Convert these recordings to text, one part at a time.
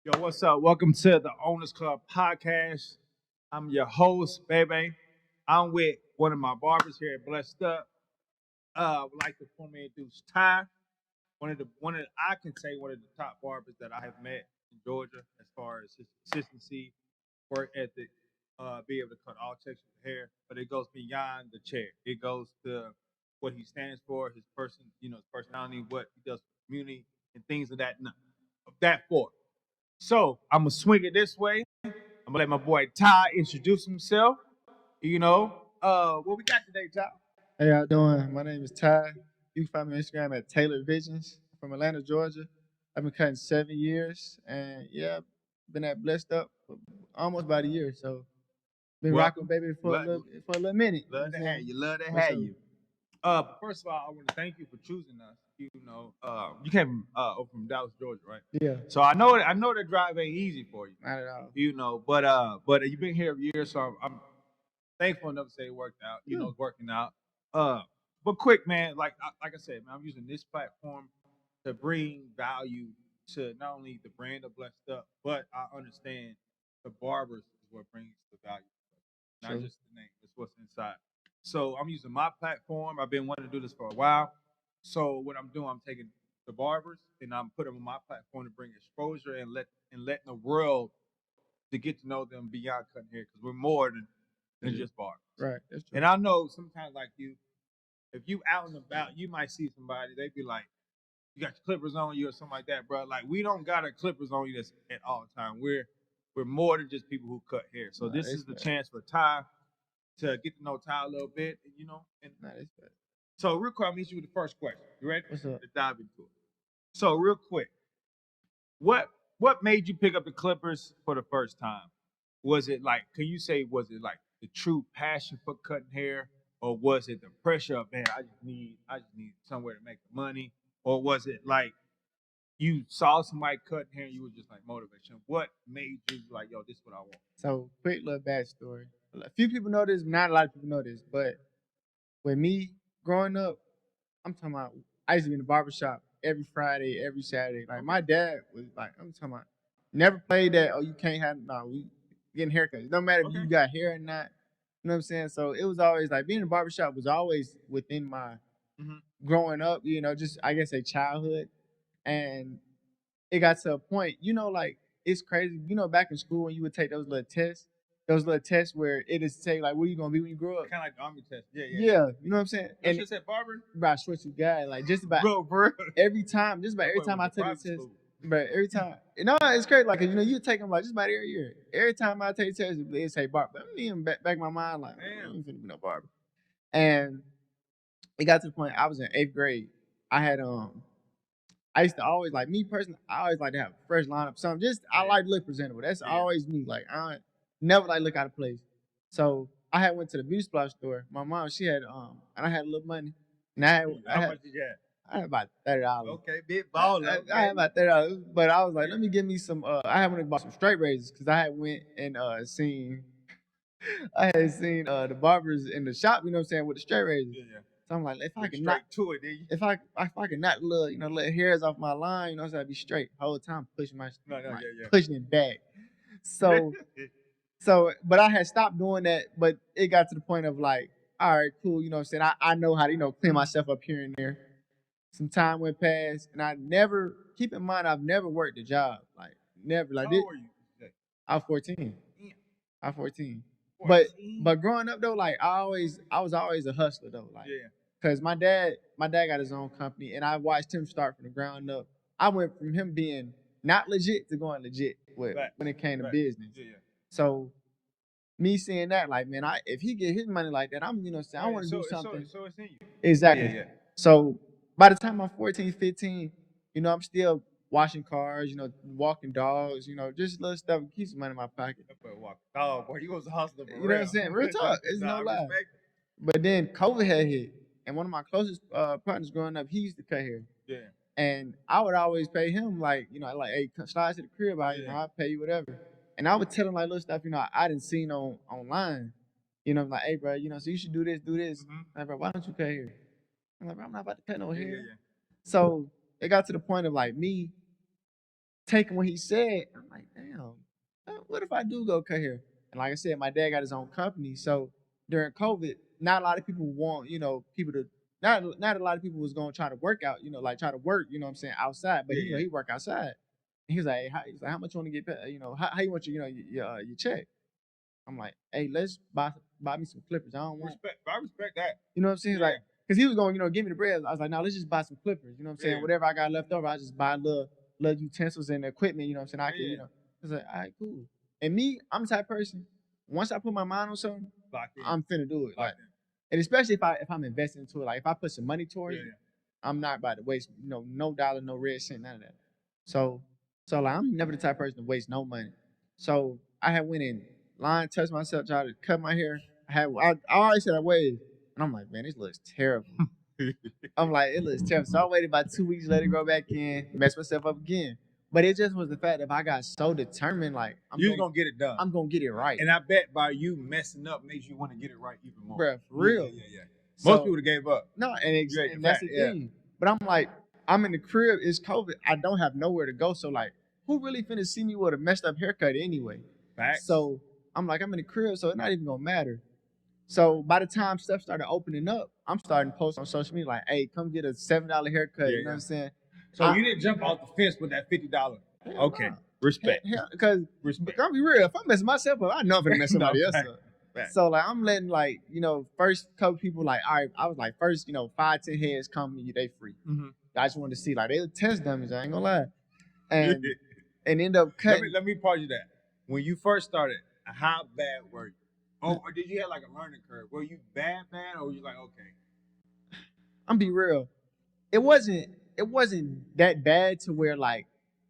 Yo, what's up? Welcome to the Owners Club podcast. I'm your host, baby. I'm with one of my barbers here at Blessed Up. I would like to formally introduce Ty, I can say one of the top barbers that I have met in Georgia as far as his consistency, work ethic, be able to cut all textures of hair, but it goes beyond the chair. It goes to what he stands for, his personality, what he does for the community, and things of that forth. So I'm gonna swing it this way. I'm gonna let my boy Ty introduce himself. What we got today, Ty? Hey, how you doing? My name is Ty. You can find me on Instagram at Taylor Visions from Atlanta, Georgia. I've been cutting 7 years, and yeah, been at Blessed Up for almost about a year. So been rocking, Welcome. baby, Love, for a little minute. You know love what to I'm have saying? you. Love to For have sure. you. First of all, I want to thank you for choosing us. You came from Dallas, Georgia, right? Yeah, So I know the drive ain't easy for you. not at all. But you've been here a year, so I'm thankful enough to say it worked out. Yeah. It's working out. Uh, but quick, man, like I said, man, I'm using this platform to bring value to not only the brand of Blessed Up, but I understand the barbers is what brings the value, not True. just the name. It's what's inside. So I'm using my platform. I've been wanting to do this for a while. So what I'm doing, I'm taking the barbers and I'm putting them on my platform to bring exposure and letting the world to get to know them beyond cutting hair because we're more than just barbers. Right. That's true. And I know sometimes like you, if you out and about, you might see somebody, they be like, you got your clippers on you or something like that, bro. Like we don't got our clippers on you that's at all time. We're more than just people who cut hair. So Nah, this that's is the fair. chance for Ty to get to know Ty a little bit, and Nah, that's fair. so real quick, I'll meet you with the first question. You ready? What's up? Let's dive into it. So real quick, what what made you pick up the clippers for the first time? Was it like, can you say, was it like the true passion for cutting hair, or was it the pressure of, man, I just need somewhere to make the money, or was it like you saw somebody cutting hair and you were just like motivation? What made you like, yo, this is what I want? So, quick little backstory. A few people know this, not a lot of people know this, but with me growing up, I'm talking about I used to be in the barbershop every Friday, every Saturday. Like Okay. my dad was like, I'm talking about never played that, oh, you can't have we getting haircuts. No matter if Okay. you got hair or not. You know what I'm saying? So it was always like being in the barbershop was always within my Mm-hmm. growing up, just I guess a childhood. And it got to a point, like it's crazy. Back in school when you would take those little tests where it is say like what are you gonna be when you grow up? Kind of like the army test. Yeah, yeah, yeah. Yeah, you know what I'm saying? That's And just at Barber, bro, I swear to God, like just about bro, bro. every time, just about That every boy time went I to take the private test, school. but every time, it's crazy. Like, you take them like just about every year. Every time I take the test, they say barber. But me in back in my mind, like, I Damn. ain't finna be no barber. And it got to the point I was in 8th grade. I had I used to always like me personally. I always like to have a fresh lineup. Something just I Yeah, like to look presentable. That's yeah. always me. Like I never like look out of place. So I had went to the beauty supply store. My mom, she had and I had a little money. And I How had much you got? I had about $30. Okay, big I, baller. I Okay. had about $30, but I was like, Yeah. let me get me some. I had went and bought some straight razors because I had went and seen. I had seen the barbers in the shop. You know what I'm saying with the straight razors. Yeah, yeah. So I'm like, if I Went can knock, straight to it, did you? if I can knock little little hairs off my line, so I'd be straight whole time pushing No, no, my yeah, pushing it back. yeah. So but I had stopped doing that. But it got to the point of like, all right, cool. You know what I'm saying? I know how to clean myself up here and there. Some time went past, and I never keep in mind I've never worked a job, like never like How this. old were you? Today? I was 14. Damn, I was 14. But 14. growing up though, like I was always a hustler though, like Yeah, because my dad got his own company, and I watched him start from the ground up. I went from him being not legit to going legit facts, when it came to facts. business. Yeah, yeah. So me seeing that, like man, if he get his money like that, I'm saying I Right. want to do something. So it's in you. Yeah, Exactly. yeah. So by the time I'm 14, 15, I'm still washing cars, walking dogs, just little stuff, keep some money in my pocket. That boy walk dog, boy. You was a hustler for You know what I'm real. saying? Real talk. It's Nah, no I lie. respect But then COVID had hit, and one of my closest partners growing up, he used to cut hair. it. Yeah, And I would always pay him like, like, hey, slide to the crib, yeah. I'll pay you whatever. And I would tell him like little stuff, I didn't see online. Like, hey, bro, so you should do this, do this. Mm-hmm. Like, bro, why don't you cut hair? I'm like, bro, I'm not about to cut no Yeah, yeah, hair. yeah. So it got to the point of like me taking what he said, I'm like, damn, what if I do go cut hair? And like I said, my dad got his own company, so during COVID, not a lot of people want, people to not a lot of people was gonna try to work out, like try to work, you know what I'm saying, outside. But Yeah. he work outside. And he was like, hey, how much you want to get paid? How you want your check? I'm like, hey, let's buy me some clippers. I don't want I respect that. you know what I'm saying? Yeah. Like, because he was going, give me the bread. I was like, no, let's just buy some clippers. You know what I'm saying? Yeah. Whatever I got left over, I just buy little utensils and equipment. You know what I'm saying? I can, Yeah. I was like, all right, cool. And me, I'm the type of person. Once I put my mind on something, I'm finna do it. Like, and especially if I'm investing into it. Like, if I put some money towards it, I'm not about to waste, no dollar, no red cent, none of that. So like, I'm never the type of person to waste no money. So I had went in line, touched myself, tried to cut my hair. I always said I waited. And I'm like, man, this looks terrible. I'm like, it looks terrible. So I waited about 2 weeks, let it grow back in, mess myself up again. But it just was the fact that if I got so determined, like You're gonna get it done. I'm gonna get it right. And I bet by you messing up makes you want to get it right even more. Bruh, for real. Yeah. So, Most people would have gave up. No, and that's the thing. But I'm like, I'm in the crib, it's COVID. I don't have nowhere to go. So like, who really finna see me with a messed up haircut anyway? Facts. So I'm like, I'm in the crib, so it's not even gonna matter. So by the time stuff started opening up, I'm starting to post on social media like, hey, come get a $7 haircut. You know what I'm saying? So you didn't jump off the fence with that $50. Okay. Nah. Respect. Because I'll be real, if I'm messing myself up, I know I'm gonna mess somebody else up. Fact. So like I'm letting first couple people like, all right, I was like, first, 5-10 heads come to you, they free. Mm-hmm. I just wanted to see, like, they were test dummies, I ain't gonna lie. And end up cutting. Let me pause you that. When you first started, how bad were you? Or did you have like a learning curve? Were you bad, or were you like, okay? I'm be real. It wasn't that bad to where like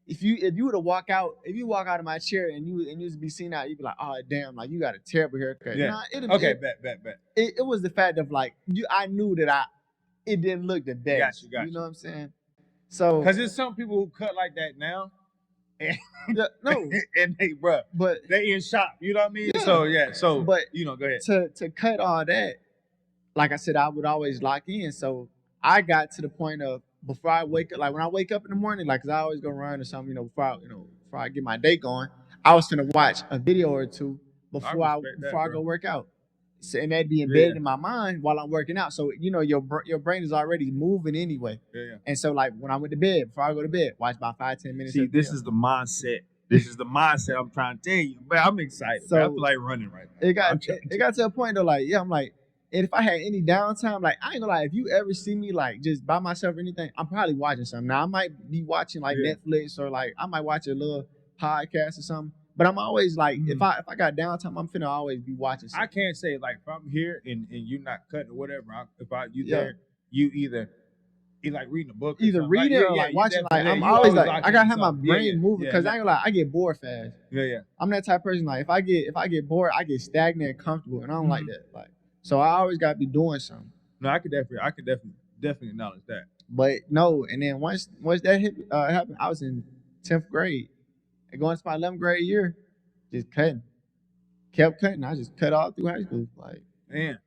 if you were to walk out of my chair and you was to be seen out, you'd be like, oh damn, like you got a terrible haircut. Yeah. Nah, bet. It was the fact of like I knew that it didn't look the best. Got you. You know what I'm saying? So because there's some people who cut like that now. And, no, and but they in shock, you know what I mean? Yeah. So but go ahead. To cut all that, like I said, I would always lock in. So I got to the point of before I wake up, like when I wake up in the morning, like 'cause I always go run or something, before I get my day going, I was gonna watch a video or two before I go work out. So, and that'd be embedded in my mind while I'm working out. So your brain is already moving anyway. Yeah. And so like when I went to bed, before I go to bed, watch about 5-10 minutes. See, this is the mindset. This is the mindset I'm trying to tell you. Man, I'm excited. So, I feel like running right now. It got to a point though, like, I'm like, and if I had any downtime, like I ain't gonna lie, if you ever see me like just by myself or anything, I'm probably watching something. Now I might be watching like Netflix or like I might watch a little podcast or something. But I'm always like, if I got downtime, I'm finna always be watching something. I can't say like if I'm here and you're not cutting or whatever. There, you either like reading a book, either reading or like watching. Like I'm always like I gotta have my brain moving because I ain't gonna lie, I get bored fast. Yeah. I'm that type of person. Like if I get bored, I get stagnant and comfortable, and I don't like that. Like so, I always gotta be doing something. No, I could definitely acknowledge that. But no, and then once that happened, I was in 10th grade. And going to my 11th grade year, just kept cutting. I just cut all through high school, like man,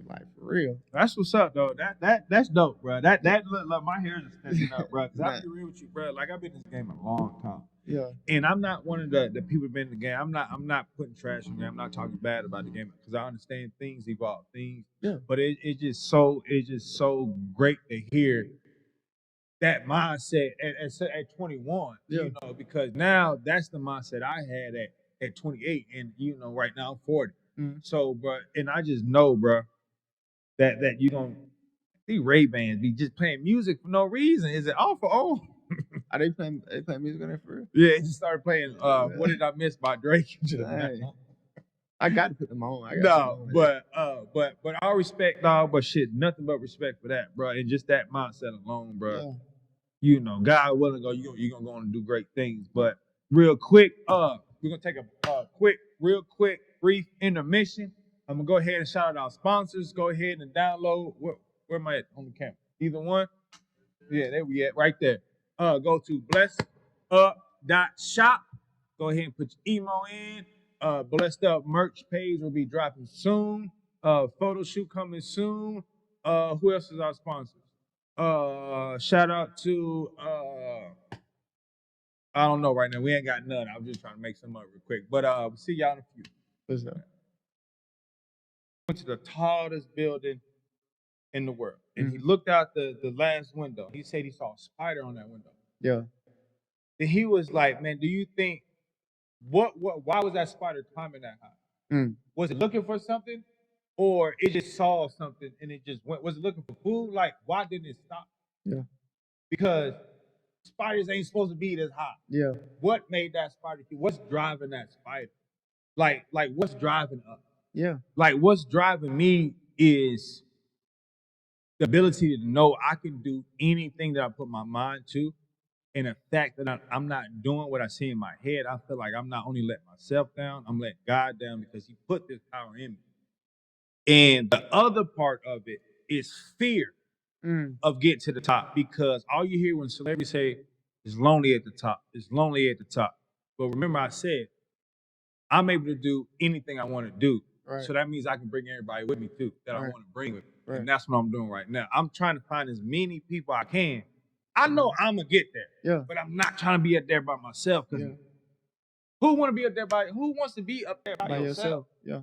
like for real. That's what's up, though. That's dope, bro. That look like my hair is extending up, bro. Cause I'll be real with you, bro. Like I've been in this game a long time. Yeah. And I'm not one of the people been in the game. I'm not putting trash in the game. I'm not talking bad about the game because I understand things evolve, things. Yeah. But it's just so great to hear that mindset at 21, because now that's the mindset I had at 28, and right now I'm 40. Mm-hmm. So, bro, and I just know, bro, that you don't these Ray-Bans be just playing music for no reason. Is it all for old? Are they playing music on there for real? Yeah, he just started playing What Did I Miss by Drake. I got to put them on. But all respect, dog. But shit, nothing but respect for that, bro. And just that mindset alone, bro. Yeah. God willing, you're gonna go on and do great things. But real quick, we're gonna take a real quick, brief intermission. I'm gonna go ahead and shout out our sponsors. Go ahead and download. Where am I at on the camera? Either one. Yeah, there we at, right there. Go to blessedup.shop. Go ahead and put your email in. Blessed Up merch page will be dropping soon. Photo shoot coming soon. Who else is our sponsors? Shout out to I don't know right now. We ain't got none. I'm just trying to make some up real quick. But we'll see y'all in a few. What's up? Went to the tallest building in the world, and he looked out the last window. He said he saw a spider on that window. Yeah. And he was like, "Man, do you think why was that spider climbing that high? Mm. Was it looking for something, or it just saw something and it just went? Was it looking for food? Like, why didn't it stop? Yeah. Because spiders ain't supposed to be this high. Yeah. What made that spider? What's driving that spider? Like what's driving us? Yeah. Like what's driving me is the ability to know I can do anything that I put my mind to. And the fact that I'm not doing what I see in my head, I feel like I'm not only letting myself down, I'm letting God down because he put this power in me. And the other part of it is fear of getting to the top, because all you hear when celebrities say is lonely at the top, is lonely at the top. But remember I said, I'm able to do anything I want to do. Right. So that means I can bring everybody with me too that I Right. want to bring with me. Right. And that's what I'm doing right now. I'm trying to find as many people I can. I know I'm going to get there. Yeah. But I'm not trying to be up there by myself. Yeah. Who wants to be up there by yourself? Yeah.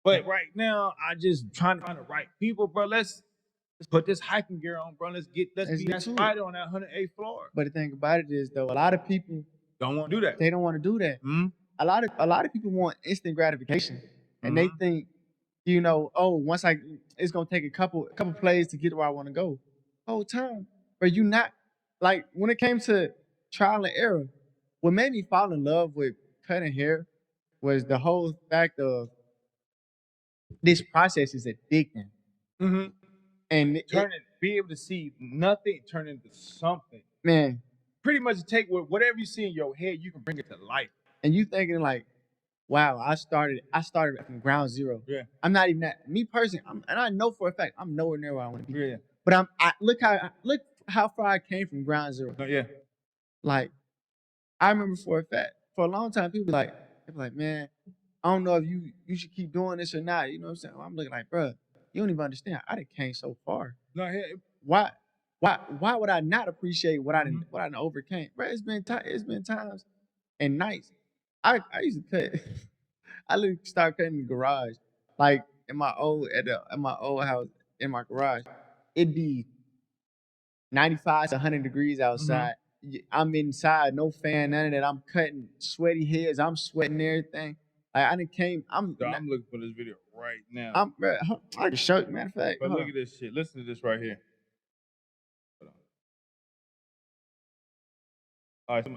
But right now, I just trying to find the right people, bro. Let's put this hiking gear on, bro. Let's be that spider on that 108th floor. But the thing about it is, though, a lot of people don't want to do that. They don't want to do that. Mm-hmm. A lot of people want instant gratification, and they think, once it's gonna take a couple plays to get to where I want to go. Whole time, but you not like when it came to trial and error. What made me fall in love with cutting hair was the whole fact of this process is addicting. Mm-hmm. And be able to see nothing turn into something. Man, pretty much take whatever you see in your head, you can bring it to life. And you thinking like, wow, I started from ground zero. Yeah. I'm not even that. Me personally, and I know for a fact I'm nowhere near where I want to be. Yeah. But look how far I came from ground zero. Oh, yeah. Like, I remember for a long time, people be like, man, I don't know if you should keep doing this or not. You know what I'm saying? I'm looking like, bro, you don't even understand. I done came so far. No, Why would I not appreciate what I done overcame? Bro, it's been times and nights. I used to cut. I literally started cutting in the garage, like in my old house in my garage. It'd be 95 to 100 degrees outside. I'm inside, no fan, none of that. I'm cutting sweaty heads. I'm sweating everything. Like I done came. I'm looking for this video right now. I can show you. Matter of fact, but look at this shit. Listen to this right here.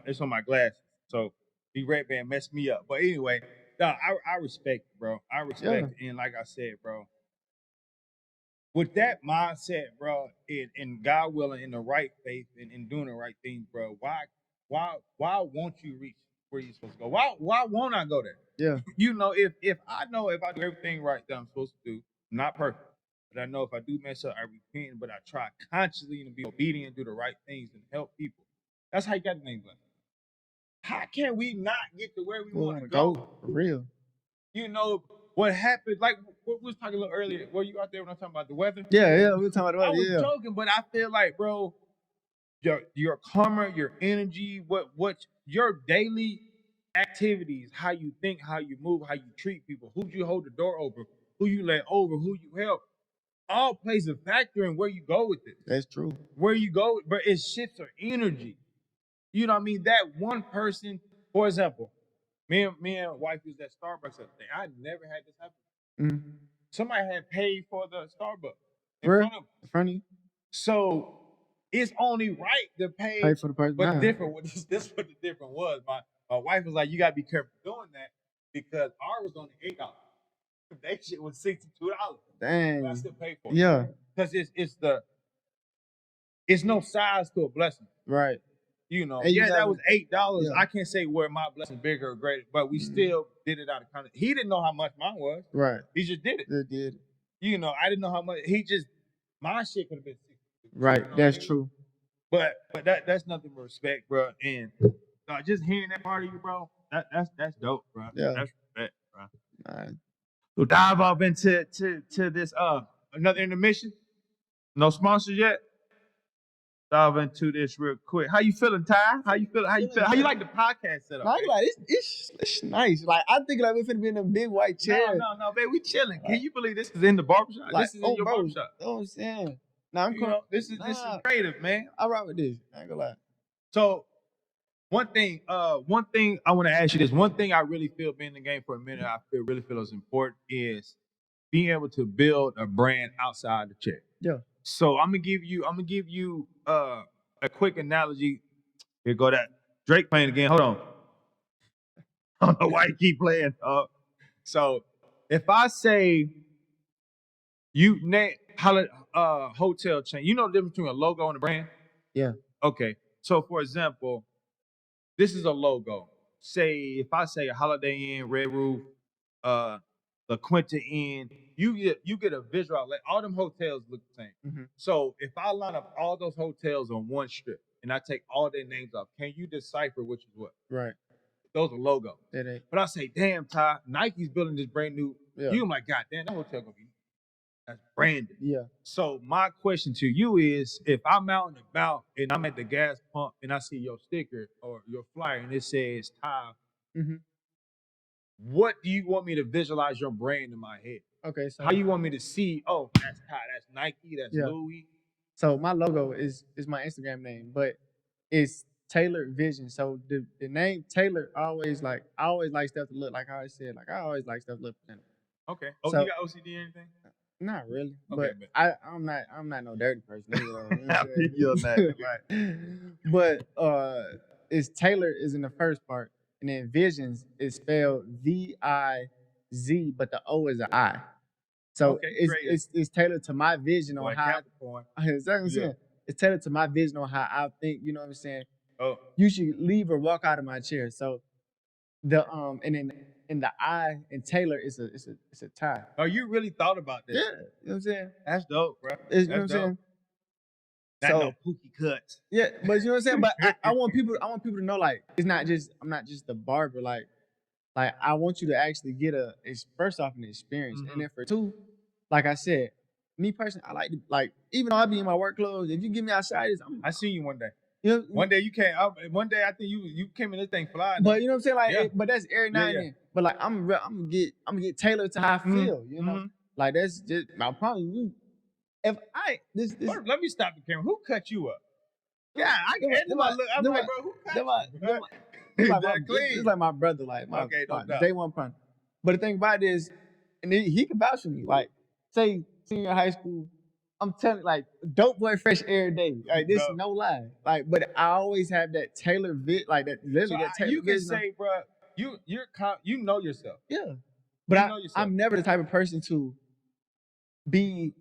It's on my glasses, so the red band messed me up. But anyway, I respect it, bro. I respect it, and like I said, bro, with that mindset, bro, and God willing, in the right faith, and doing the right things, bro. Why won't you reach where you're supposed to go? Why won't I go there? Yeah. If I do everything right that I'm supposed to do, I'm not perfect. But I know if I do mess up, I repent, but I try consciously to be obedient, do the right things, and help people. That's how you got the name Blessed. How can we not get to where we want to go? For real. You know what happened? Like what we was talking a little earlier. Were you out there when I'm talking about the weather? Yeah, we were talking about the weather. I was joking, but I feel like, bro, your karma, your energy, what your daily activities, how you think, how you move, how you treat people, who you hold the door over, who you let over, who you help, all plays a factor in where you go with it. That's true. Where you go, but it shifts your energy. You know what I mean? That one person, for example, me and wife was at Starbucks the other day. I never had this happen. Somebody had paid for the Starbucks in front of you. So it's only right to pay for the person. But this what the difference was. My wife was like, you gotta be careful doing that because ours was only $8. That shit was $62. Dang. But I still pay for it. Yeah. Because it's no size to a blessing. Right. That was $8. Yeah. I can't say where my blessing bigger or greater, but we still did it out of context. He didn't know how much mine was. Right. He just did it. He did. I didn't know how much. My shit could have been 60. Right. That's true. But that's nothing but respect, bro. And just hearing that part of you, bro, that's dope, bro. Yeah. That's respect, bro. All right. We'll dive off into this another intermission. No sponsors yet. dive into this real quick. How you feeling, Ty? How you feeling? How you feel? How you like the podcast setup? Like, it's nice. Like I think like we're finna be in a big white chair. No, babe, we chilling. Can you believe this is in the barbershop? Like, This is in your barbershop. You know what I'm saying? Nah, You know, this is creative, man. I rock with this. I ain't gonna lie. So one thing I want to ask you this. One thing I really feel being in the game for a minute, really feel is important is being able to build a brand outside the check. Yeah. So I'm gonna give you a quick analogy. Here go that Drake playing again. Hold on. I don't know why you keep playing. So if I say you name hotel chain, you know the difference between a logo and a brand? Yeah. Okay. So for example, this is a logo. Say if I say a Holiday Inn, Red Roof, La Quinta Inn, you get a visual. Like all them hotels look the same. Mm-hmm. So if I line up all those hotels on one strip and I take all their names off, can you decipher which is what? Right. Those are logos. It ain't. But I say, damn, Ty, Nike's building this brand new. Yeah. You like, God damn, that hotel gonna be that's branded. Yeah. So my question to you is, if I'm out and about and I'm at the gas pump and I see your sticker or your flyer and it says Ty, Mm-hmm. what do you want me to visualize your brand in my head? Okay. So how you want me to see? Oh, that's Ty, that's Nike, that's Yeah. Louis. So my logo is my Instagram name, but it's Tailored Vision. So the name Taylor I always like stuff to look like how I said. Like I always like stuff to look presentable. Okay. Oh, So- you got OCD or anything? Not really, Okay, but I'm not no dirty person. You know what I I'm feel you on that, saying? But it's Taylor is in the first part, and then Visions is spelled VIZ, but the O is an I. So Okay, great. it's tailored to my vision on Boy, how. Capricorn. Exactly what I'm Yeah. saying. It's tailored to my vision on how I think. You know what I'm saying? Oh, You should leave or walk out of my chair. So the and then in the I in Taylor it's a tie. oh, you really thought about this? Yeah, you know what I'm saying? That's dope, bro. You know what I'm That's dope. saying? That So- no pookie cuts. Yeah, but you know what I'm saying? But I want people to know like I'm not just the barber, like I want you to actually get it's first off an experience. Mhm. And then for two, like I said, me personally, I like to like even though I be in my work clothes, if you get me outside, I seen you one day. you know, One day you came. One day I think you came in this thing flying. but you know what I'm saying? Like Yeah. but that's every now Yeah, and then. But like I'm gonna get tailored to how I feel, you know? Mhm. Like that's just my problem. If I this First, let me stop the camera. Who cut you up? Yeah, I Them- get them my my- look. I'm them like, my- bro, who cut them you? my- them Right? It's like, That clean. it's like my brother, like my, Okay, no my doubt. day one partner. But the thing about it is, and he can vouch for me. Like, say senior high school, I'm telling like dope boy fresh every day. Like this, Dope. no lie. Like, but I always have that Taylor like that. Literally, So that Taylor you can vision. say, bro, you know yourself. Yeah, but You know yourself. I'm never the type of person to be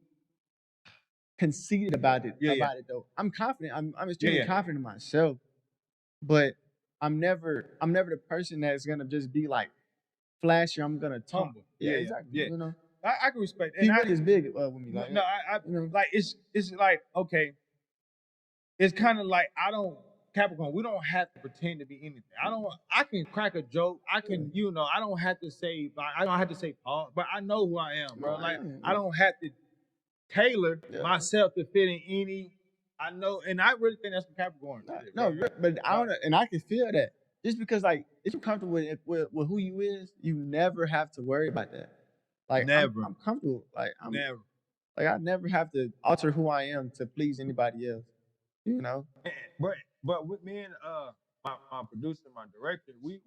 conceited about it. Yeah. Though I'm confident. I'm extremely Yeah. confident in myself, but I'm never the person that's gonna just be like flashy. I'm gonna talk. Humble. Yeah, Yeah, exactly. yeah. You know, I can respect it. he And really is big with me. Like, no, I you know, like it's like okay. It's kind of like I don't Capricorn. We don't have to pretend to be anything. I can crack a joke. I can I don't have to say like I don't have to say Paul, but I know who I am, bro. No, Like yeah. I don't have to tailor Yeah. myself to fit in any. I know, and I really think that's what Capricorn. is, no, bro. but I don't, and I can feel that. Just because like if you're comfortable with who you is, you never have to worry about that. Like Never. I'm comfortable. Like Never. like I never have to alter who I am to please anybody else. You know? But with me and my producer, my director, we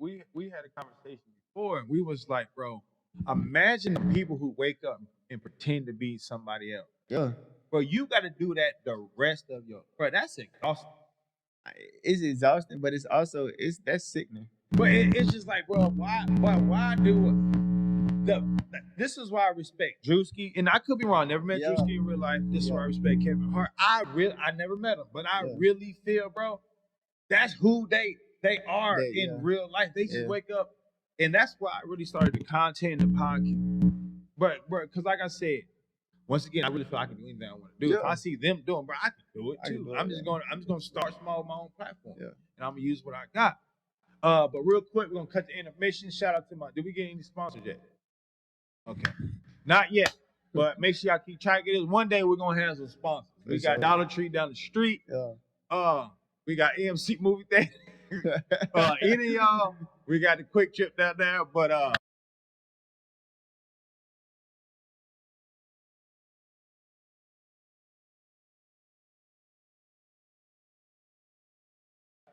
had a conversation before, and we was like, bro, imagine the people who wake up and pretend to be somebody else. Yeah. Bro, you got to do that the rest of your. Bro, that's exhausting. It's exhausting, but it's also that's sickening. But it's just like, bro, why do this is why I respect Drewski, and I could be wrong. Never met Yeah. Drewski in real life. This is why I respect Kevin Hart. I never met him, but I Yeah. really feel, bro, that's who they are in Yeah. real life. They just Yeah. wake up, and that's why I really started the content and the podcast. But because like I said, once again, I really feel I can do anything I want to do. If Yeah. I see them doing, bro, I can do it I can too. do it, I'm just yeah. gonna start small with my own platform, Yeah. and I'm gonna use what I got. But real quick, we're gonna cut the intermission. Shout out to did we get any sponsors yet? Okay. Not yet. But make sure y'all keep trying to get this. One day we're gonna have some sponsors. We For got sure. Dollar Tree down the street. Yeah. We got EMC movie thing. Any of y'all, we got the quick trip down there, but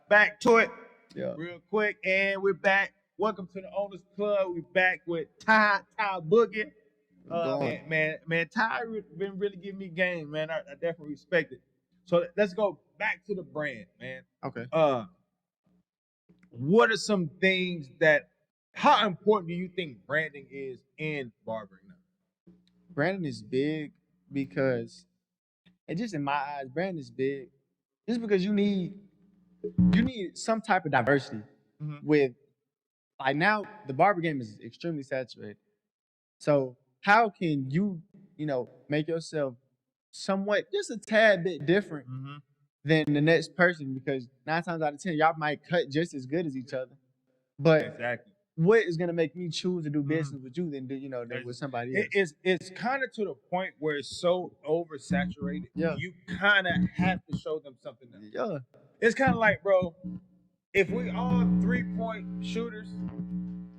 back to it real quick, and we're back. Welcome to the Owners Club. We're back with Ty Boogie. Man, Ty been really giving me game, man. I definitely respect it. So let's go back to the brand, man. Okay. What are some things that? How important do you think branding is in barbering now? Brandon is big because, and just in my eyes, Brandon is big just because you need some type of diversity with, like, now the barber game is extremely saturated. So how can you make yourself somewhat just a tad bit different than the next person? Because 9 times out of 10 y'all might cut just as good as each other, but Exactly. what is gonna make me choose to do business with you than than with somebody else? It's kind of to the point where it's so oversaturated. Yeah. You kind of have to show them something else. Yeah. It's kind of like, bro, if we all 3-point shooters,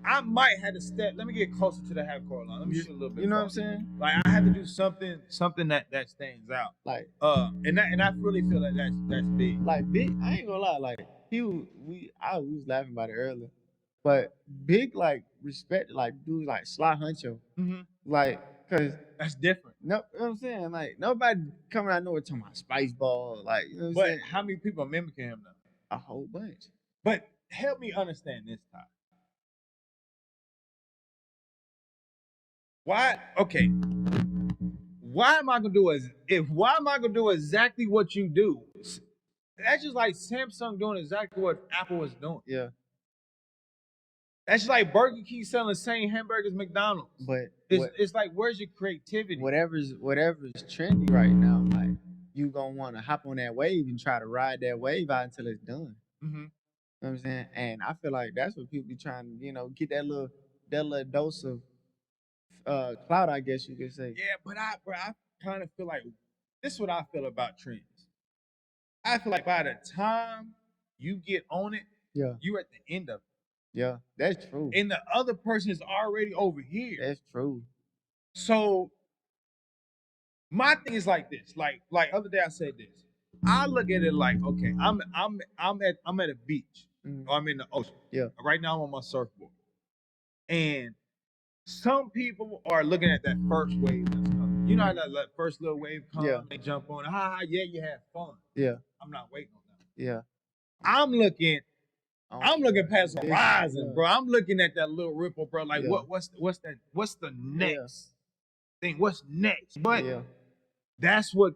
I might have to step. Let me get closer to the half court line. Let me shoot a little bit. You know what I'm farther. saying? Like, I have to do something that stands out. Like, and I really feel like that's big. Like Big, I ain't gonna lie, like I was laughing about it earlier, but Big, like, respect, like, dudes like Sly Huncho, like, cause That's different. no, you know what I'm saying? Like, nobody coming out of nowhere talking about Spice Ball, like, you know what I'm But saying? how many people are mimicking him now? A whole bunch. But help me understand this time. Why? Okay. Why am I gonna do exactly what you do? That's just like Samsung doing exactly what Apple is doing. Yeah. That's just like Burger King selling the same hamburgers McDonald's. But it's like, where's your creativity? whatever's trendy right now, like, you gonna want to hop on that wave and try to ride that wave out until it's done. You know what I'm saying? And I feel like that's what people be trying to, get that little dose of clout, I guess you could say. Yeah, but I kind of feel like this is what I feel about trends. I feel like by the time you get on it, you're at the end of it. Yeah, that's true. And the other person is already over here. That's true. So my thing is like this. Like other day I said this. I look at it like, okay, I'm at a beach. Or I'm in the ocean. Yeah. Right now I'm on my surfboard. And some people are looking at that first wave that's coming. You know how that first little wave comes, they jump on it. You have fun. Yeah. I'm not waiting on that. Yeah. I'm looking past the horizon, bro. I'm looking at that little ripple, bro. Like, what's the next thing? What's next? But that's what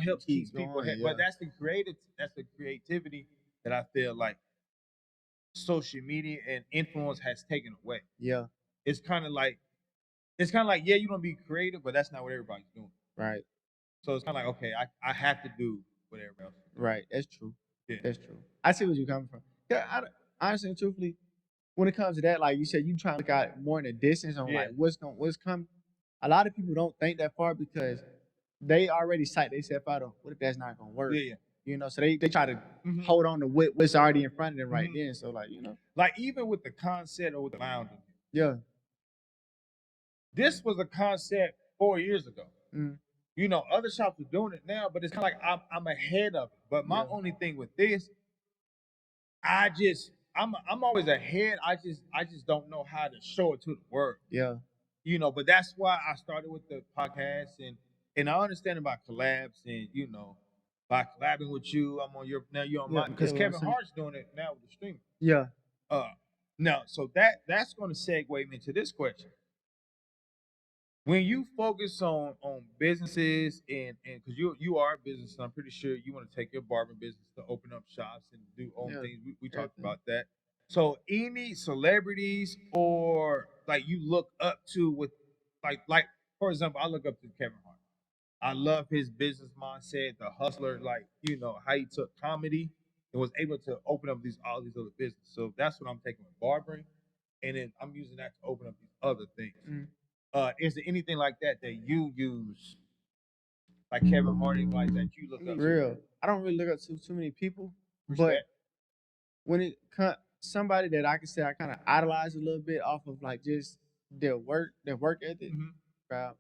helps keep people ahead. But that's the creativity that I feel like social media and influence has taken away. Yeah. It's kind of like, you don't be creative, but that's not what everybody's doing. Right. So it's kind of like, okay, I have to do what everybody else is doing. Right. That's true. Yeah. That's true. I see where you're coming from. Yeah. Honestly and truthfully, when it comes to that, like you said, you trying to look out more in the distance on like what's coming. A lot of people don't think that far because they already psych themselves out on what if that's not gonna work. Yeah. So they try to hold on to what's already in front of them right then. So, like, like, even with the concept or with the lounging. Yeah. This was a concept 4 years ago. Other shops are doing it now, but it's kind of like I'm ahead of it. But my only thing with this, I'm always ahead. I just don't know how to show it to the world. Yeah. But that's why I started with the podcast, and I understand about collabs, and by collabing with you, I'm on your now you're on mine, because Kevin Hart's doing it now with the streaming. Yeah. Now, so that's going to segue me into this question. When you focus on businesses and because you are a business, I'm pretty sure you want to take your barbering business to open up shops and do own things. We talked about that. So any celebrities or like you look up to with like for example, I look up to Kevin Hart. I love his business mindset, the hustler, like how he took comedy and was able to open up all these other businesses. So that's what I'm taking with barbering, and then I'm using that to open up these other things. Is there anything like that you use Like Kevin Hart, like that you look up to? Real. I don't really look up to too many people, but Respect. when it somebody that I can say I kind of idolize a little bit off of like just their work ethic. Mhm. Bro,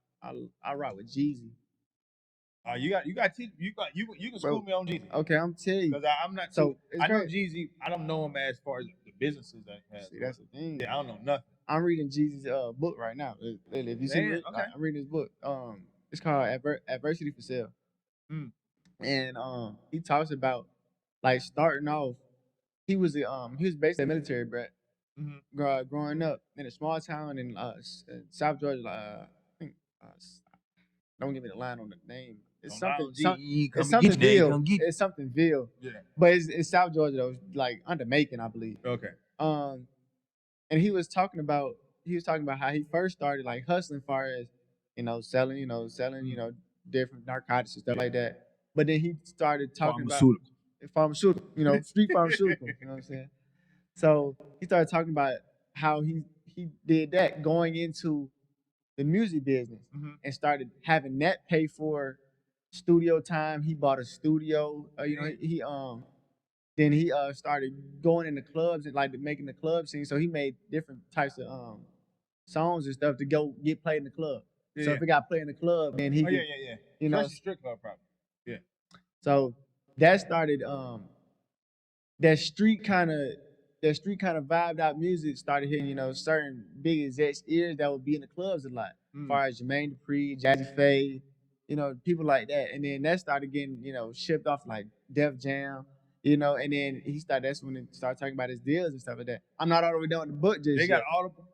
I rock with Jeezy. You got you can school Bro, me on Jeezy okay, I'm telling you. because I'm not So too. it's I know great. Jeezy. I don't know him as far as the businesses that he has. See, that's the thing. Yeah, I don't know nothing. I'm reading Jeezy's book right now. If you see Man, it, okay. I'm reading his book. It's called Adversity for Sale. Mm. And he talks about like starting off. He was basically a military brat Mhm. growing up in a small town in South Georgia. I think don't give me the line on the name. It's Don't lie something on G. it's Come get something you, Dave. Ville. Come get. It's something Ville. Yeah. But it's South Georgia though, like under Macon, I believe. Okay. Um, and he was talking about how he first started like hustling, far as selling, different narcotics and stuff like that. But then he started talking about Pharmaceutical. pharmaceutical, street pharmaceutical. You know what I'm saying? So he started talking about how he did that going into the music business Mhm. and started having that pay for studio time. He bought a studio. Then he started going in the clubs and like making the club scene. So he made different types of songs and stuff to go get played in the club. So Yeah. if it got played in the club, then he Oh could, yeah. you know. Especially strip club, probably. Yeah. So that started that street kind of vibed out music started hitting certain big execs ears that would be in the clubs a lot. As far as Jermaine Dupri, Jazzy Faye, people like that, and then that started getting shipped off like Def Jam, and then that's when it started talking about his deals and stuff like that. I'm not all the way done with the book just They got yet. Audible.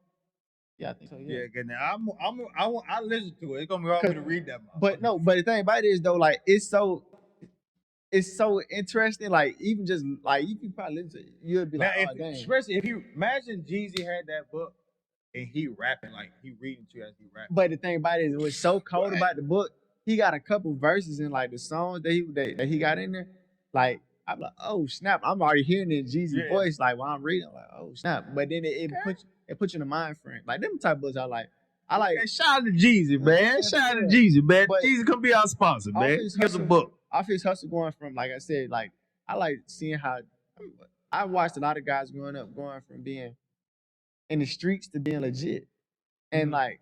Yeah, I think so. Yeah, good. Now I listen to it. It's gonna be hard for me to read that. But the thing about it is though, like it's so interesting. Like even just like you can probably listen to it, you'll be like, oh dang. Especially if you imagine Jeezy had that book and he rapping like he reading to you as he rapping. But the thing about it is, what's so cold about the book, he got a couple verses in like the songs that he got in there. Like I'm like, oh snap! I'm already hearing it in Jeezy's voice. Like while I'm reading, I'm like, oh snap! But then it puts you in the mind frame. Like them type books, I like. Hey, shout out to Jeezy, man. Shout out to Jeezy, man. But Jeezy come be our sponsor, man. Give us a book. Off his hustle going from, like I said, like I like seeing how I watched a lot of guys growing up going from being in the streets to being legit, and like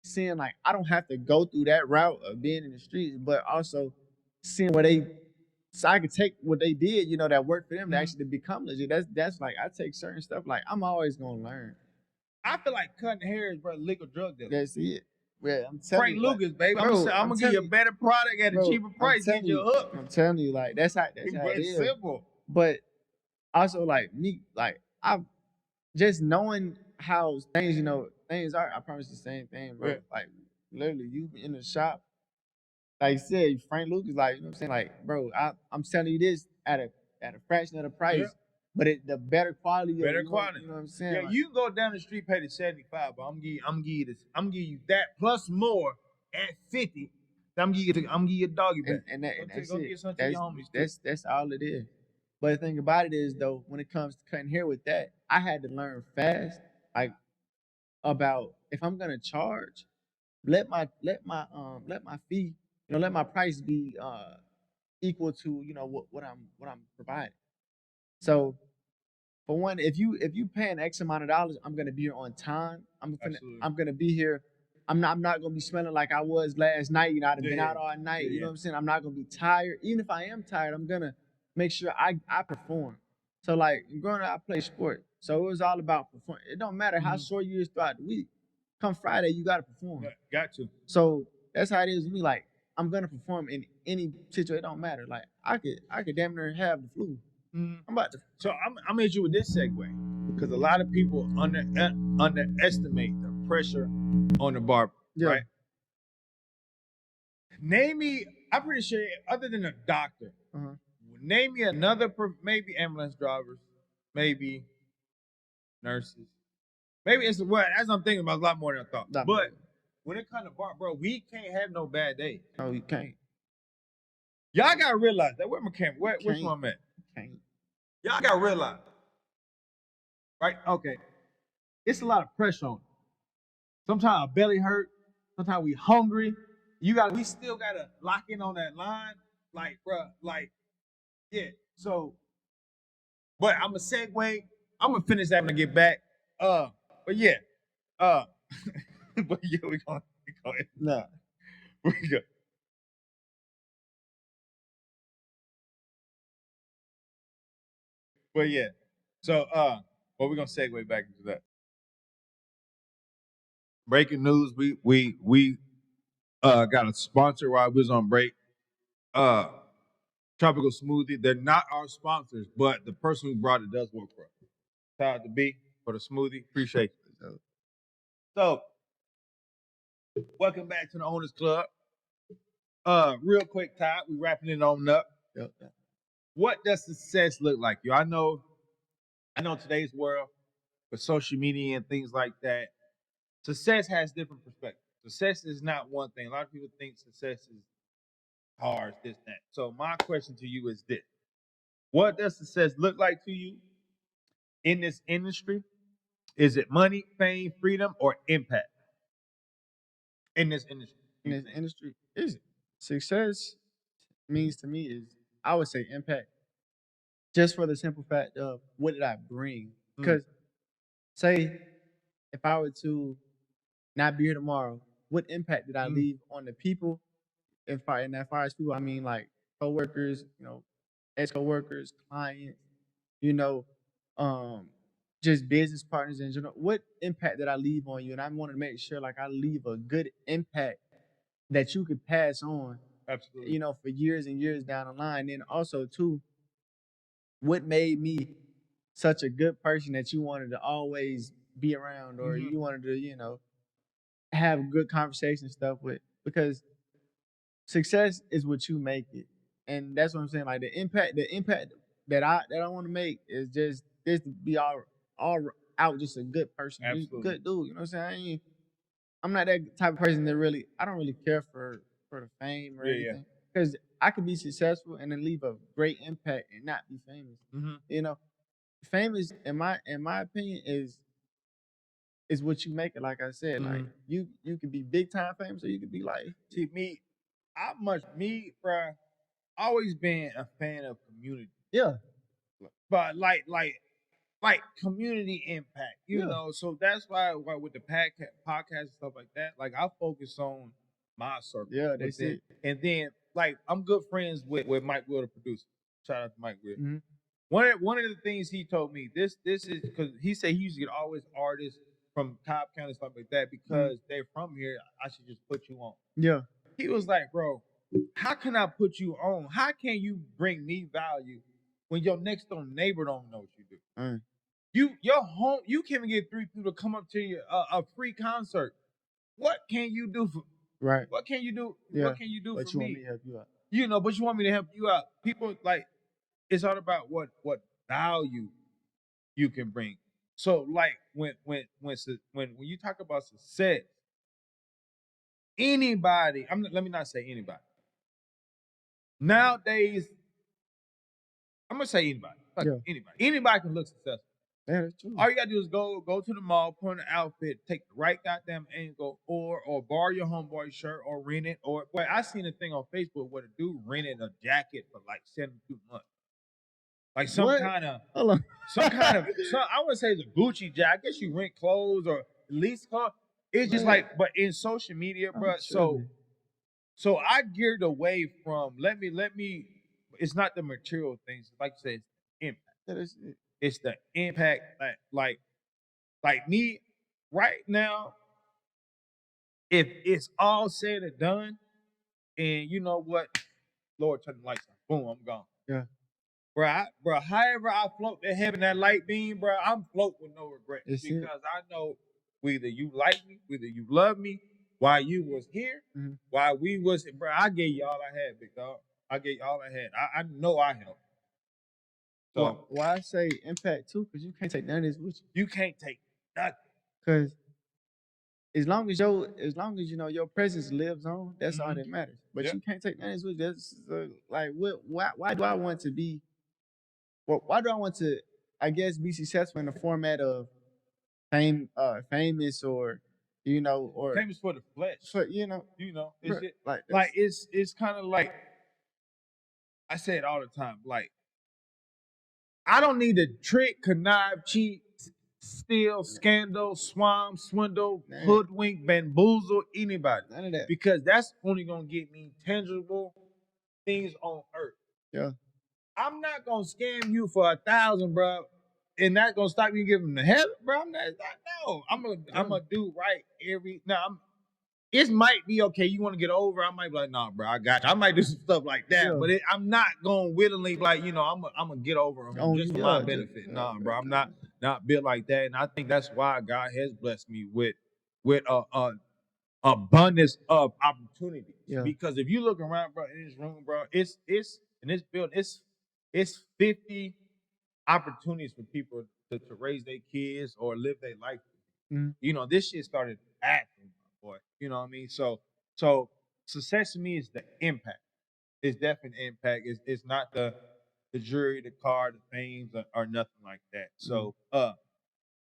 seeing like I don't have to go through that route of being in the streets, but also seeing so I could take what they did, that worked for them to actually become legit. That's like I take certain stuff. Like I'm always gonna learn. I feel like cutting hair is a legal drug dealer. That's it. Yeah, I'm telling Frank you, Lucas, baby. bro, I'm gonna give you a better product at a cheaper price. Get you a hook. I'm telling you, like that's how it is. Simple. But also, like me, like I just knowing how things are. I promise the same thing, bro. Yeah. Like literally, you in the shop, like you said, Frank Lucas, like you know what I'm saying, like bro, I'm telling you this at a fraction of the price. Yeah. But the better quality. Better quality. You know what I'm saying? Yeah, like, you can go down the street, pay the 75, but I'm gonna give you that plus more at 50. I'm gonna give you a doggy bag. And that's go it. Get something to your homies That's all it is. But the thing about it is though, when it comes to cutting hair with that, I had to learn fast, like about if I'm gonna charge, let my fee, let my price be equal to what I'm providing. So for one, if you paying X amount of dollars, I'm gonna be here on time. I'm gonna be here. I'm not gonna be smelling like I was last night. I've been out all night. You know what I'm saying? I'm not gonna be tired. Even if I am tired, I'm gonna make sure I perform. So like growing up, I play sport. So it was all about performing. It don't matter how sore you is throughout the week. Come Friday, you gotta perform. Yeah, got to. So that's how it is with me. Like I'm gonna perform in any situation. It don't matter. Like I could damn near have the flu. I'm about to. So I'm gonna hit you with this segue because a lot of people underestimate the pressure on the barber, right? Name me. I'm pretty sure, other than a doctor, name me another. Maybe ambulance drivers, maybe nurses, maybe it's as I'm thinking about, a lot more than I thought. But when it comes to barber, bro, we can't have no bad days. No, you can't. Y'all gotta realize that. Where my camera? Which one I'm at? Y'all gotta realize, right? Okay, it's a lot of pressure on it. Sometimes our belly hurt. Sometimes we hungry. we still gotta lock in on that line, like, bruh, like, yeah. So, but I'm a segue. I'm gonna finish that when I get back. But yeah, uh, but yeah, we going, Nah. we go. But yeah, so but we're gonna segue back into that. Breaking news: we got a sponsor while we was on break. Uh, Tropical Smoothie. They're not our sponsors, but the person who brought it does work for us. Shout out to B for the smoothie. Appreciate you. So, welcome back to the Owners Club. Real quick, Todd, we wrapping it on up. Yep. What does success look like? You, I know today's world with social media and things like that, success has different perspectives. Success is not one thing. A lot of people think success is cars, this, that. So my question to you is this: what does success look like to you in this industry? Is it money, fame, freedom, or impact in this industry? In this industry, is it success means to me is I would say impact, just for the simple fact of what did I bring? Because say if I were to not be here tomorrow, what impact did I leave on the people? And as far as people, I mean like coworkers, ex-coworkers, clients, you know, um, just business partners in general. What impact did I leave on you? And I want to make sure like I leave a good impact that you could pass on, Absolutely. for years and years down the line. And also too, what made me such a good person that you wanted to always be around, or you wanted to, have good conversation stuff with, because success is what you make it. And that's what I'm saying. Like the impact that I want to make is just to be all out just a good person. Just Absolutely. good dude. You know what I'm saying? I'm not that type of person that I don't really care for the fame or anything. Because I could be successful and then leave a great impact and not be famous. You know, fame is in my opinion is what you make it. Like I said, like you could be big time famous, or you could be like, see me, bruh, always been a fan of community. Yeah. But like community impact, you know. So that's why with the podcast and stuff like that, like I focus on my circle. Yeah, they see. And then like I'm good friends with Mike Will, the producer. Shout out to Mike Will. Mm-hmm. One of the things he told me, this is because he said he used to get always artists from Cobb County and stuff like that because they're from here. I should just put you on. Yeah. He was like, bro, how can I put you on? How can you bring me value when your next door neighbor don't know what you do? Your home, you can't even get 3 people to come up to you a free concert. What can you do for? Right. What can you do? Yeah. What can you do But for you want me? me to help you out. You know, but you want me to help you out. People like it's all about what value you can bring. So like when you talk about success, anybody, let me not say anybody. Nowadays, I'm gonna say anybody. Fuck Yeah. anybody. Anybody can look successful. Yeah, that's true. All you gotta do is go to the mall, put on an outfit, take the right goddamn angle, or borrow your homeboy's shirt, or rent it, or wait, I seen a thing on Facebook where a dude rented a jacket for like 72 months. Like some What? kind of Hold on. I wouldn't say it's a Gucci jacket. I guess you rent clothes or at least clothes. It's just like, but in social media, bro. So I geared away from let me. It's not the material things, like you said, it's impact. Yeah, that's it. It's the impact, like me right now. If it's all said and done, and you know what, Lord, turn the lights on, boom, I'm gone. Yeah. Bro, however I float to heaven, that light beam, bro, I'm float with no regrets That's it. because I know whether you like me, whether you love me, while you was here, while we was, bro, I gave you all I had, big dog. I gave you all I had. I know I helped. So why I say impact too? Because you can't take none of this with you. you can't take nothing. Because as long as you know your presence lives on, that's all that matters. But you can't take none of this with you. That's like what? Why do I want to be? Well, why do I want to? I guess be successful in the format of famous or or famous for the flesh. for It's bruh, just, like like it's kind of like I say it all the time. Like I don't need to trick, connive, cheat, steal, scandal, swindle, Nah, hoodwink, bamboozle anybody none of that. because that's only gonna get me tangible things on earth. Yeah. I'm not gonna scam you for 1,000, bro, and that's gonna stop you giving the heaven, bro. No. I'm gonna do right every. Now, it might be okay. You want to get over? I might be like, nah, bro, I got you. I might do some stuff like that, Yeah. but I'm not gonna willingly like, I'm gonna get over on him On just you, for my yeah, benefit. yeah, Nah, bro, I'm nah. not built like that, and I think that's why God has blessed me with a abundance of opportunities. Yeah. Because if you look around, bro, in this room, bro, it's in this building, it's 50 opportunities for people to raise their kids or live their life. Mhm. This shit started acting, boy. You know what I mean? So success to me is the impact. It's definitely impact. It's not the jury, the car, the things, or nothing like that. So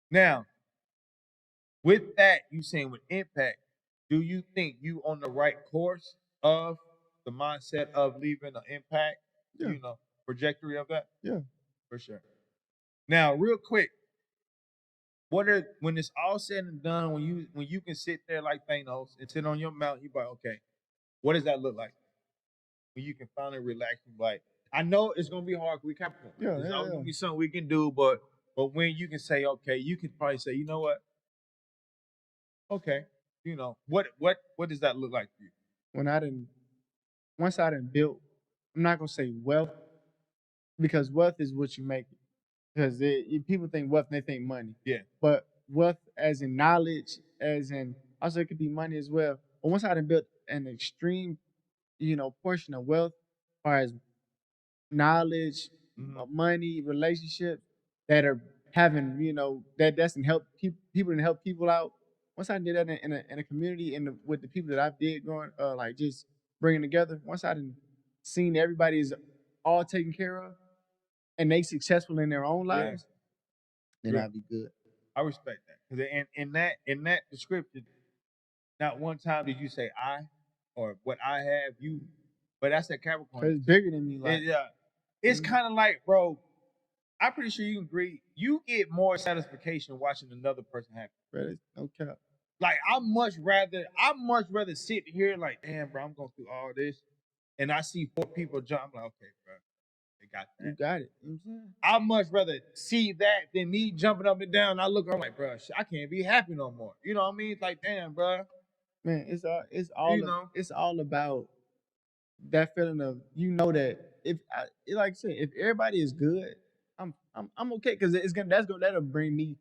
now with that, you saying with impact, do you think you on the right course of the mindset of leaving an impact, Yeah. trajectory of that? Yeah. For sure. Now, real quick, when it's all said and done, when you can sit there like Thanos and sit on your mountain, you be like, okay, what does that look like? When you can finally relax and be like, I know it's gonna be hard. We Capricorn. Yeah, There's yeah, always yeah. gonna be something we can do, but when you can say, okay, you can probably say, you know what? Okay, what does that look like for you? When I didn't Once I didn't built, I'm not gonna say wealth because wealth is what you make it. Because people think wealth, and they think money. Yeah. But wealth, as in knowledge, as in also it could be money as well. But once I done built an extreme, portion of wealth, as far as knowledge, money, relationships that are having, that's in help people and help people out. Once I did that in a community and with the people that I did growing, like just bringing together. Once I done seen everybody is all taken care of and they successful in their own lives, then Yeah. I'll be good. I respect that. 'Cause in that description, not one time did you say I or what I have you, but that's that Capricorn. Cause it's bigger than me. Like, It's kind of like, bro. I'm pretty sure you can agree. You get more satisfaction watching another person happy. bro, it's no cap. Like I much rather sit here like, damn, bro, I'm going through all this, and I see 4 people jump. I'm like, okay, bro, they got that. You got it. You know what I'm saying? I much rather see that than me jumping up and down. I look, I'm like, bro, I can't be happy no more. You know what I mean? It's like, damn, bro. Man, You know. it's all about that feeling of that like I said, if everybody is good, I'm okay because that'll bring me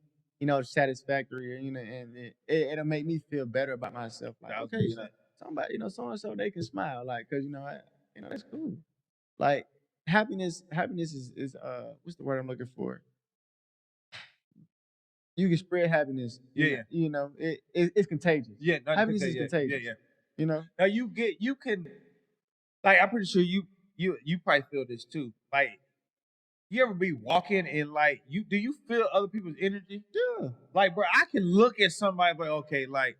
satisfactory, and it'll make me feel better about myself. Like, okay, 1,000%. somebody, so and so, they can smile, like, because that's cool. Like, happiness is what's the word I'm looking for? You can spread happiness. It's contagious. Yeah, Happiness is contagious. Yeah. You know. Now you can like I'm pretty sure you probably feel this too. Like you ever be walking and like do you feel other people's energy? Yeah. Like, bro, I can look at somebody but okay, like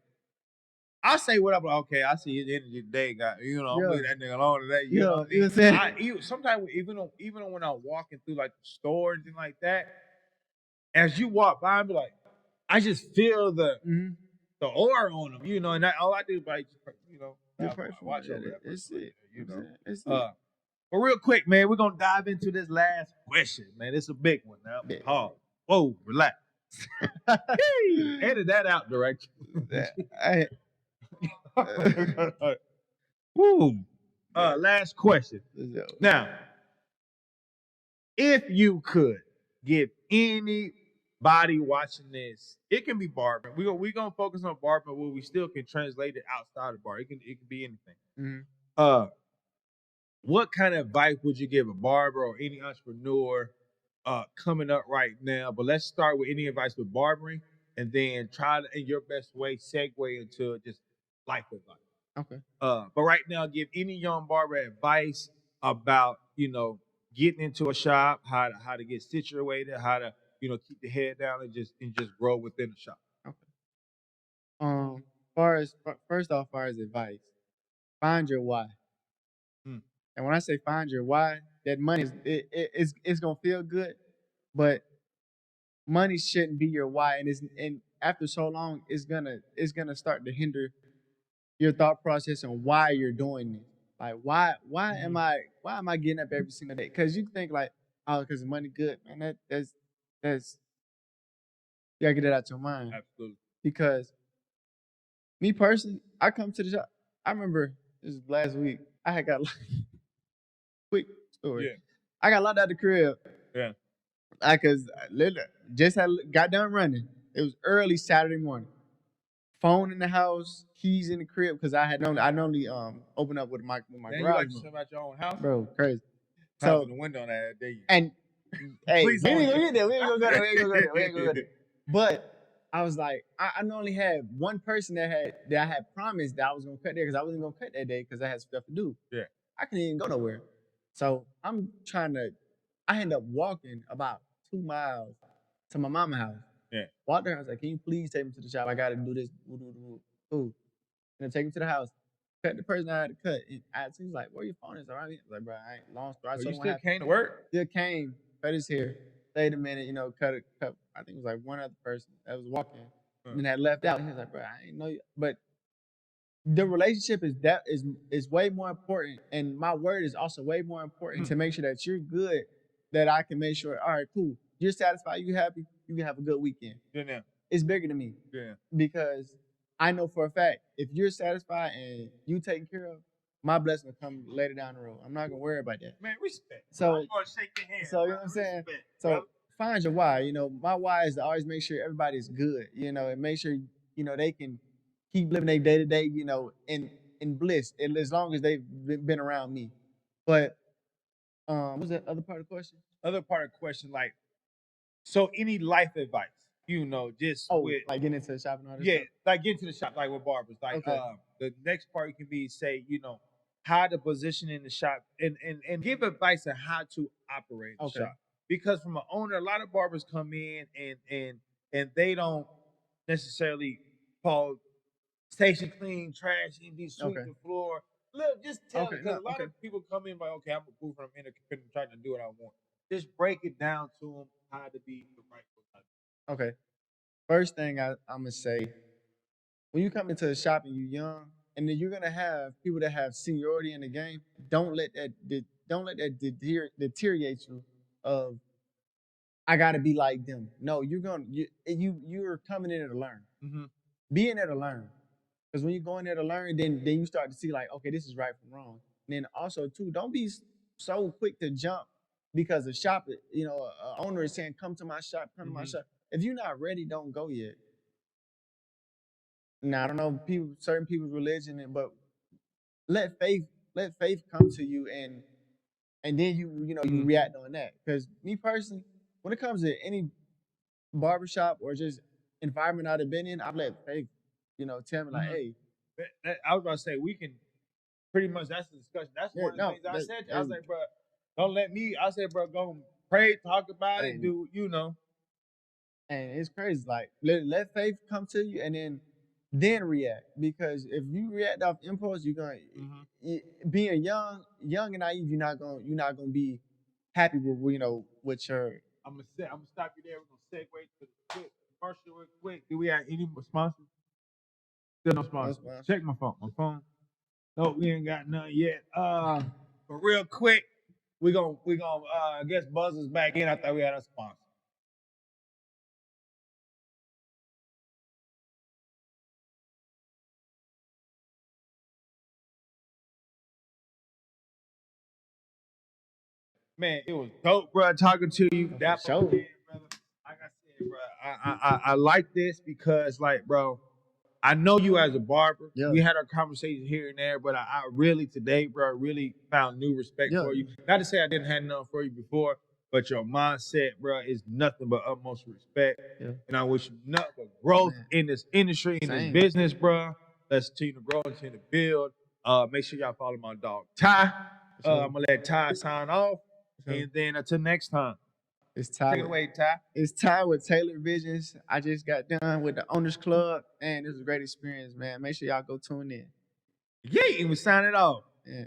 I say what I'm like, okay, I see his energy today, got I'm leaving that nigga alone today. You know what I mean? You know what I'm saying? Sometimes even when I'm walking through like the stores and like that, as you walk by, I be like, I just feel the aura on them, and all I do is like, watch over that person. It's it. But real quick, man, we're gonna dive into this last question, man. It's a big one now. Yeah. Pause. Whoa, relax. Edit that out, direction. Woo. Last question. Now, if you could give anybody watching this, it can be barber. We're gonna focus on barber, where we still can translate it outside of bar. It can be anything. What kind of advice would you give a barber or any entrepreneur coming up right now? But let's start with any advice with barbering, and then try to, in your best way, segue into just life advice. Okay. But right now, give any young barber advice about getting into a shop, how to get situated, how to keep the head down and just grow within the shop. Okay. First off, far as advice, find your why. Mm. And when I say find your why, that money it's gonna feel good, but money shouldn't be your why. And after so long, it's gonna start to hinder your thought process on why you're doing this. Like why am I getting up every single day? Because you think like, oh, because money good, man. That's you gotta get that out your mind. Absolutely. Because me personally, I come to the shop. I remember this was last week. I had got quick story. Yeah. I got locked out the crib. Yeah. Cause literally just got done running. It was early Saturday morning. Phone in the house, keys in the crib, cause I normally open up with my Then you garage like to door. swim out your own house? Bro, crazy. House So in the window on that day. and hey, Please we ain't don't. gonna get there. We ain't gonna go there. We ain't gonna go there. We ain't gonna go there. But I was like, I only had one person that I had promised that I was gonna cut there because I wasn't gonna cut that day because I had stuff to do. Yeah. I couldn't even go nowhere. So I'm trying to. I end up walking about 2 miles to my mama's house. Yeah. Walked there. I was like, "Can you please take me to the shop? I got to do this." Cool. And then take me to the house. Cut the person I had to cut. And he was like, "Where your phone is?" All right. I was like, "Bro, I ain't long story." I So told you him what still happened. came to work? Still came. Cut his hair. Stayed a minute. Cut. I think it was like one other person that was walking. And then had left out. He was like, "Bro, I ain't know you." But the relationship is way more important, and my word is also way more important to make sure that you're good. That I can make sure. All right, cool. You're satisfied. You happy. You can have a good weekend. Yeah. It's bigger than me. Yeah. Because I know for a fact if you're satisfied and you taken care of, my blessing will come later down the road. I'm not gonna worry about that. Man, respect. So I'm gonna shake your hand. So you know what I'm saying? Respect, So brother. find your why. My why is to always make sure everybody's good. And make sure they can keep living their day to day. In bliss, and as long as they've been around me. But what's that other part of the question? Other part of the question, like, so any life advice, just with like getting into the shop and all this yeah, stuff? like get to the shop, like with barbers. Like Okay. the next part can be say, how to position in the shop and give advice on how to operate the Okay. shop. Because from an owner, a lot of barbers come in and they don't necessarily call station clean, trash, and be sweep Okay. the floor. Look, just tell Okay, because no, a lot okay. of people come in like, okay, I'm a booth from independent, trying to do what I want. Just break it down to them how to be the right way. Okay. First thing I'm gonna say, when you come into the shop and you're young, and then you're gonna have people that have seniority in the game, don't let that deteriorate you. Of I gotta be like them. No, you're coming in there to learn. Mm-hmm. Be in there to learn. Because when you go in there to learn, then you start to see like, okay, this is right from wrong. And then also too, don't be so quick to jump because the shop, a owner is saying, "Come to my shop, come to my shop." If you're not ready, don't go yet. Now I don't know certain people's religion, but let faith come to you, and then you react on that. Because me personally, when it comes to any barbershop or just environment I've been in, I've let faith, tell me like, hey, I was about to say we can pretty much. That's the discussion. That's one of the things I said. I was like, bro, don't let me. I said, bro, go pray, talk about it, do And it's crazy. Like let faith come to you, and then react. Because if you react off impulse, you're gonna being young and naive. You're not gonna be happy with with your. I'm gonna stop you there. We're gonna segue to the quick commercial real quick. Do we have any more sponsors? Still no sponsors. Check my phone. No, we ain't got none yet. But real quick, we gonna I guess buzz us back in. I thought we had a sponsor. Man, it was dope, bro. Talking to you. That Show. brother. Like I said, bro, I like this because, like, bro, I know you as a barber. Yeah. We had our conversation here and there, but I really today, bro, really found new respect for you. Not to say I didn't have none for you before, but your mindset, bro, is nothing but utmost respect. Yeah. And I wish you nothing but growth in this industry, in this business, bro. Let's continue to grow, continue to build. Make sure y'all follow my dog Ty. I'm gonna let Ty sign off, and then until next time. It's Take Ty. it away, Ty. It's Ty with Taylor Visions. I just got done with the Owners Club, and it was a great experience, man. Make sure y'all go tune in. Yeah, we sign it off. Yeah.